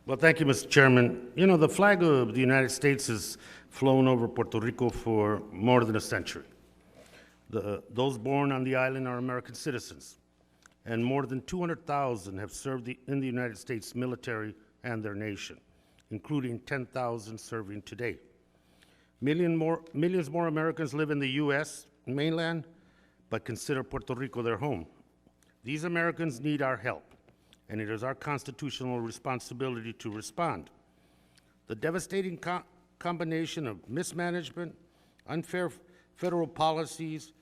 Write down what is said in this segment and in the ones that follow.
Well, thank you, Mr. Chairman. You know, the flag of the United States has flown over Puerto Rico for more than a century. Those born on the island are American citizens, and more than 200,000 have served in the United States military and their nation, including 10,000 serving today. Millions more Americans live in the U.S. mainland, but consider Puerto Rico their home. These Americans need our help, and it is our constitutional responsibility to respond. The devastating combination of mismanagement, unfair federal policies,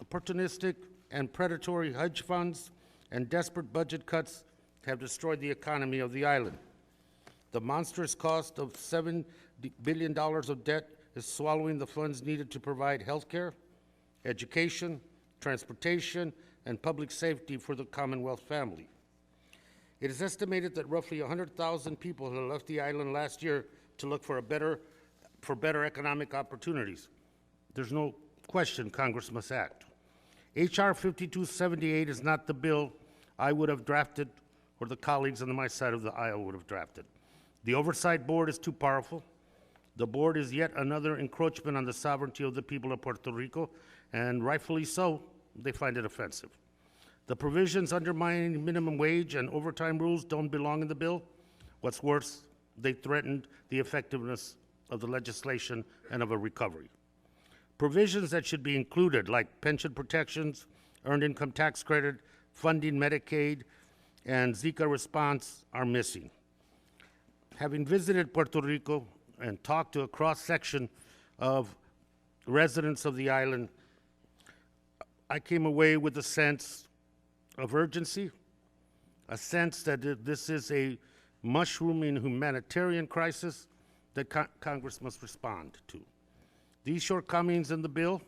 opportunistic and predatory hedge funds, and desperate budget cuts have destroyed the economy of the island. The monstrous cost of $7 billion of debt is swallowing the funds needed to provide health care, education, transportation, and public safety for the Commonwealth family. It is estimated that roughly 100,000 people have left the island last year to look for better economic opportunities. There's no question Congress must act. H.R. 5278 is not the bill I would have drafted or the colleagues on my side of the aisle would have drafted. The Oversight Board is too powerful. The board is yet another encroachment on the sovereignty of the people of Puerto Rico, and rightfully so, they find it offensive. The provisions undermining minimum wage and overtime rules don't belong in the bill. What's worse, they threatened the effectiveness of the legislation and of a recovery. Provisions that should be included, like pension protections, earned income tax credit, funding Medicaid, and Zika response, are missing. Having visited Puerto Rico and talked to a cross-section of residents of the island, I came away with a sense of urgency, a sense that this is a mushrooming humanitarian crisis that Congress must respond to. These shortcomings in the bill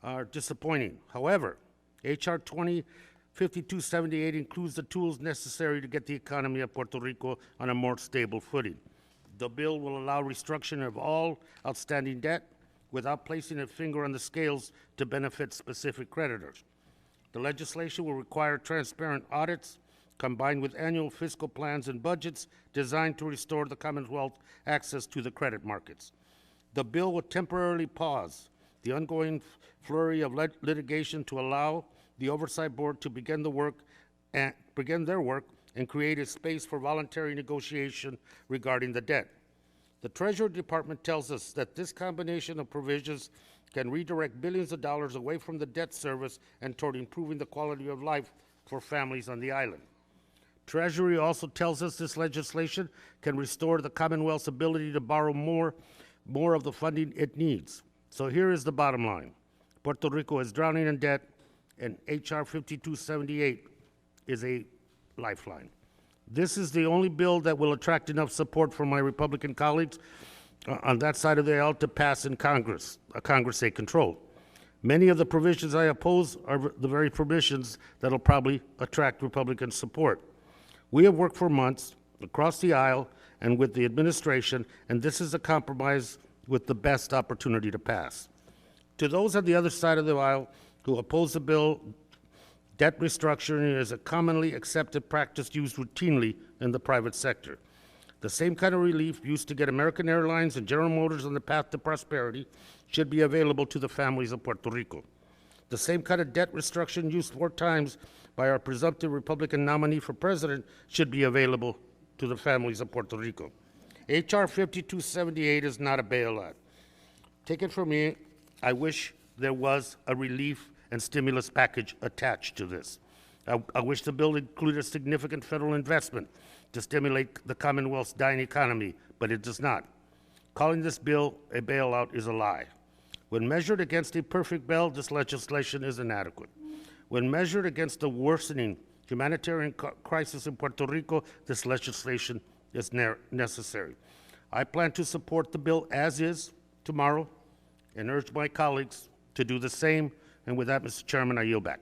are disappointing. However, H.R. 5278 includes the tools necessary to get the economy of Puerto Rico on a more stable footing. The bill will allow restructuring of all outstanding debt without placing a finger on the scales to benefit specific creditors. The legislation will require transparent audits combined with annual fiscal plans and budgets designed to restore the Commonwealth access to the credit markets. The bill will temporarily pause the ongoing flurry of litigation to allow the Oversight Board to begin their work and create a space for voluntary negotiation regarding the debt. The Treasury Department tells us that this combination of provisions can redirect billions of dollars away from the debt service and toward improving the quality of life for families on the island. Treasury also tells us this legislation can restore the Commonwealth's ability to borrow more of the funding it needs. So here is the bottom line. Puerto Rico is drowning in debt, and H.R. 5278 is a lifeline. This is the only bill that will attract enough support from my Republican colleagues on that side of the aisle to pass in Congress, a Congress they control. Many of the provisions I oppose are the very provisions that will probably attract Republican support. We have worked for months across the aisle and with the administration, and this is a compromise with the best opportunity to pass. To those on the other side of the aisle who oppose the bill, debt restructuring is a commonly accepted practice used routinely in the private sector. The same kind of relief used to get American Airlines and General Motors on the path to prosperity should be available to the families of Puerto Rico. The same kind of debt restructuring used 4 times by our presumptive Republican nominee for president should be available to the families of Puerto Rico. H.R. 5278 is not a bailout. Take it from me, I wish there was a relief and stimulus package attached to this. I wish the bill included a significant federal investment to stimulate the Commonwealth's dying economy, but it does not. Calling this bill a bailout is a lie. When measured against a perfect bill, this legislation is inadequate. When measured against the worsening humanitarian crisis in Puerto Rico, this legislation is necessary. I plan to support the bill as is tomorrow and urge my colleagues to do the same. And with that, Mr. Chairman, I yield back.